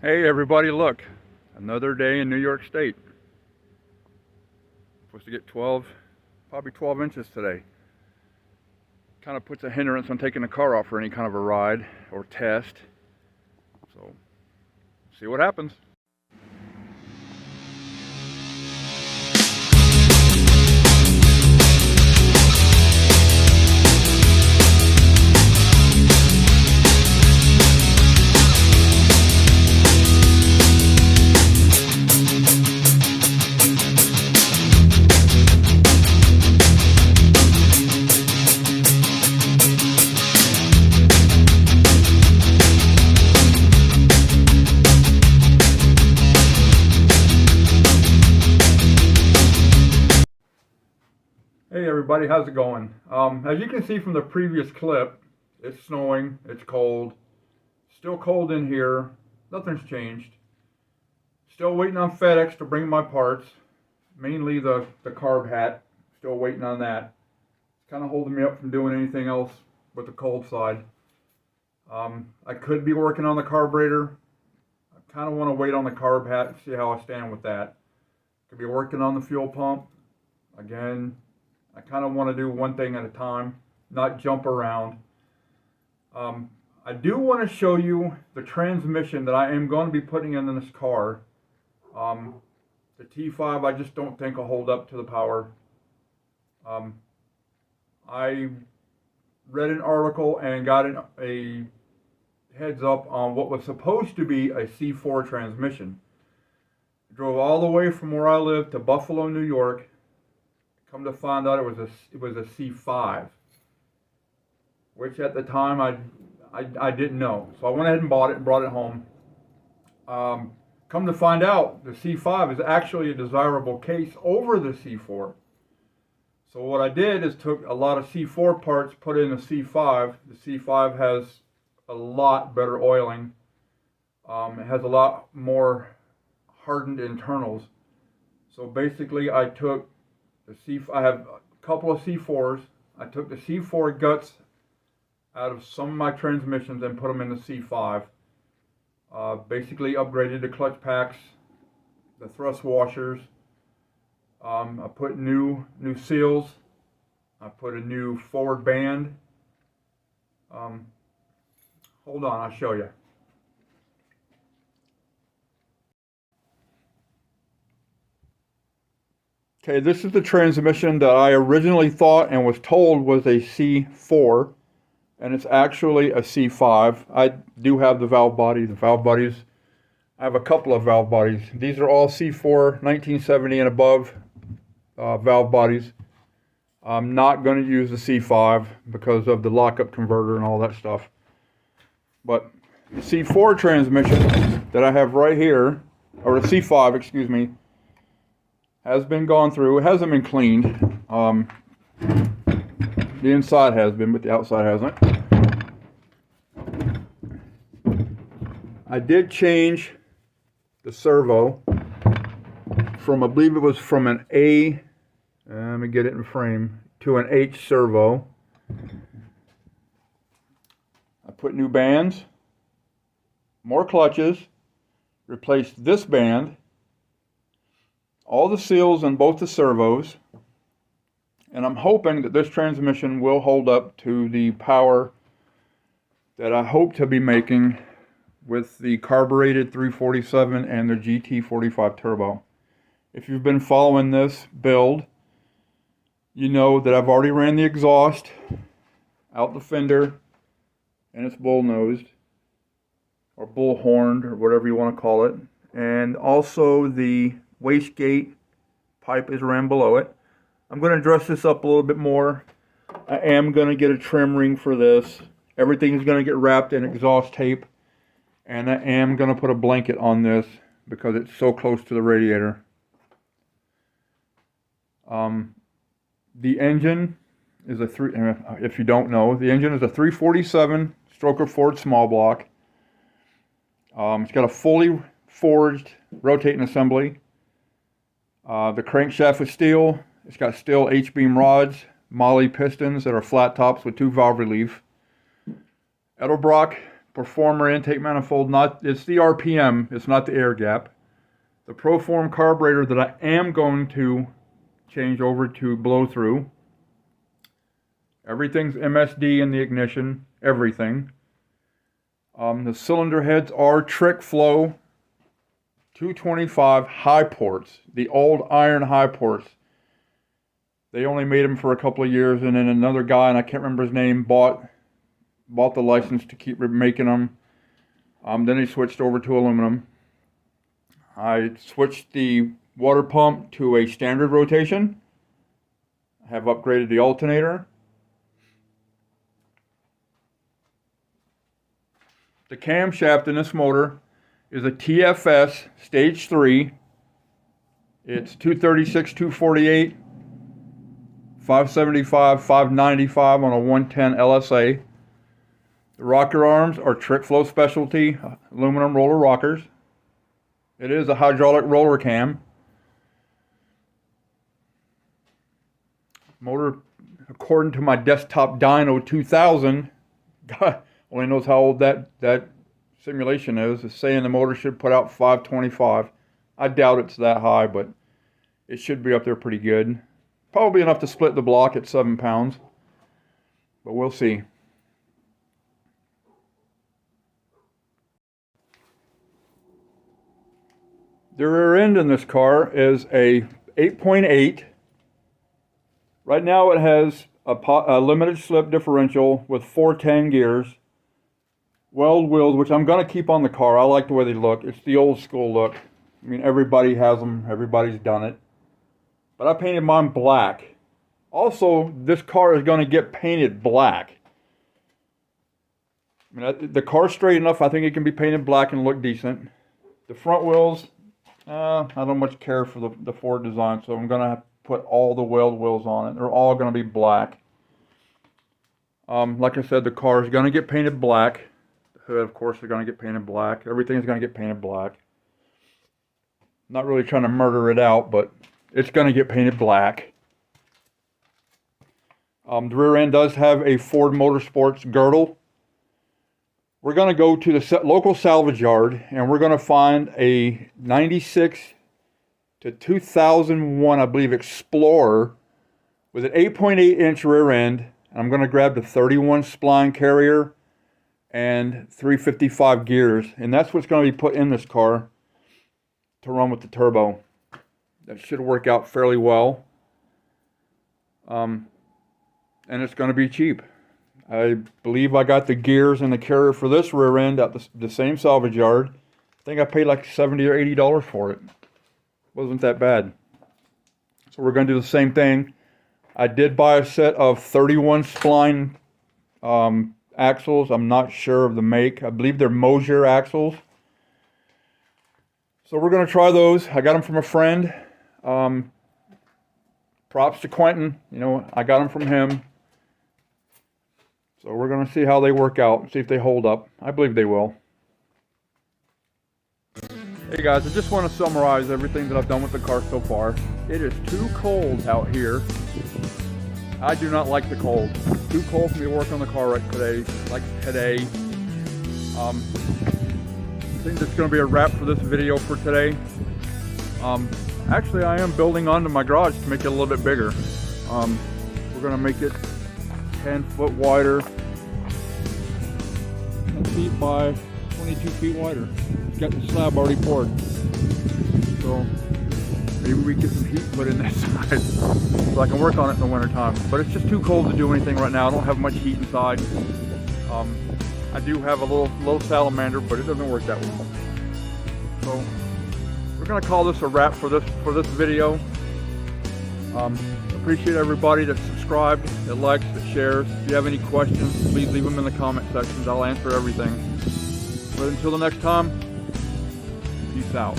Hey everybody, look, another day in New York State. Supposed to get probably 12 inches today. Kind of puts a hindrance on taking the car off for any kind of a ride or test. So, see what happens. Hey everybody, how's it going? As you can see from the previous clip, it's snowing, it's cold, still cold in here, nothing's changed. Still waiting on FedEx to bring my parts, mainly the carb hat, still waiting on that. It's kind of holding me up from doing anything else with the cold side. I could be working on the carburetor. I kind of want to wait on the carb hat and see how I stand with that. Could be working on the fuel pump. Again, I kind of want to do one thing at a time, not jump around. I do want to show you the transmission that I am going to be putting in this car. The T5 I just don't think will hold up to the power. I read an article and got a heads up on what was supposed to be a C4 transmission. I drove all the way from where I live to Buffalo, New York. Come to find out it was a C5, which at the time I didn't know. So I went ahead and bought it and brought it home. Come to find out, the C5 is actually a desirable case over the C4. So what I did is took a lot of C4 parts, put in the C5. The C5 has a lot better oiling. It has a lot more hardened internals. So basically I took I have a couple of C4s. I took the C4 guts out of some of my transmissions and put them in the C5. Basically upgraded the clutch packs, the thrust washers. I put new seals. I put a new forward band. Hold on, I'll show you. Okay, this is the transmission that I originally thought and was told was a C4, and it's actually a C5. I do have the valve body. The valve bodies, I have a couple of valve bodies. These are all C4 1970 and above valve bodies. I'm not going to use the C5 because of the lockup converter and all that stuff. But the C4 transmission that I have right here, or the C5, excuse me, has been gone through. It hasn't been cleaned. The inside has been, but the outside hasn't. I did change the servo from, I believe it was from an A, let me get it in frame, to an H servo. I put new bands, more clutches, replaced this band, all the seals in both the servos, and I'm hoping that this transmission will hold up to the power that I hope to be making with the carbureted 347 and the GT45 turbo. If you've been following this build, you know that I've already ran the exhaust out the fender, and it's bull-nosed or bull-horned or whatever you want to call it, and also the wastegate pipe is ran below it. I'm going to dress this up a little bit more. I am going to get a trim ring for this. Everything's going to get wrapped in exhaust tape, and I am going to put a blanket on this because it's so close to the radiator. The engine is if you don't know, the engine is a 347 stroker Ford small block. It's got a fully forged rotating assembly. The crankshaft is steel. It's got steel H-beam rods, Molle pistons that are flat tops with 2 valve relief. Edelbrock Performer intake manifold, it's the RPM, it's not the air gap. The Proform carburetor that I am going to change over to blow through. Everything's MSD in the ignition, everything. The cylinder heads are Trick Flow 225 high ports, the old iron high ports. They only made them for a couple of years, and then another guy, and I can't remember his name, bought the license to keep making them. Then he switched over to aluminum. I switched the water pump to a standard rotation. I have upgraded the alternator. The camshaft in this motor is a TFS Stage 3. It's 236, 248, 575, 595 on a 110 LSA. The rocker arms are Trick Flow Specialty aluminum roller rockers. It is a hydraulic roller cam. Motor, according to my desktop dyno 2000, God only knows how old that simulation is. It's saying the motor should put out 525. I doubt it's that high, but it should be up there pretty good. Probably enough to split the block at 7 pounds, but we'll see. The rear end in this car is a 8.8. Right now it has a limited slip differential with 410 gears. Weld wheels, which I'm going to keep on the car. I like the way they look. It's the old school look. I mean, everybody has them. Everybody's done it. But I painted mine black. Also, this car is going to get painted black. I mean, the car's straight enough. I think it can be painted black and look decent. The front wheels, I don't much care for the Ford design, so I'm going to put all the weld wheels on it. They're all going to be black. Like I said, the car is going to get painted black. Hood, of course, are going to get painted black. Everything's going to get painted black. Not really trying to murder it out, but it's going to get painted black. The rear end does have a Ford Motorsports girdle. We're going to go to the local salvage yard, and we're going to find a 96 to 2001, I believe, Explorer with an 8.8 inch rear end. And I'm going to grab the 31 spline carrier and 355 gears, and that's what's going to be put in this car to run with the turbo. That should work out fairly well, and it's going to be cheap. I believe I got the gears and the carrier for this rear end at the same salvage yard. I think I paid like $70 or $80 for it. Wasn't that bad. So we're going to do the same thing. I did buy a set of 31 spline axles. I'm not sure of the make. I believe they're Mosier axles. So we're going to try those. I got them from a friend. Props to Quentin. You know, I got them from him. So we're going to see how they work out, see if they hold up. I believe they will. Hey guys, I just want to summarize everything that I've done with the car so far. It is too cold out here. I do not like the cold. It's too cold for me to work on the car right today. I think that's going to be a wrap for this video for today. Actually, I am building onto my garage to make it a little bit bigger. We're going to make it 10 foot wider, 10 feet by 22 feet wider. It's got the slab already poured. So maybe we get some heat put in that side so I can work on it in the winter time. But it's just too cold to do anything right now. I don't have much heat inside. I do have a little salamander, but it doesn't work that well. So we're gonna call this a wrap for this video. Appreciate everybody that subscribed, that likes, that shares. If you have any questions, please leave them in the comment sections. I'll answer everything. But until the next time, peace out.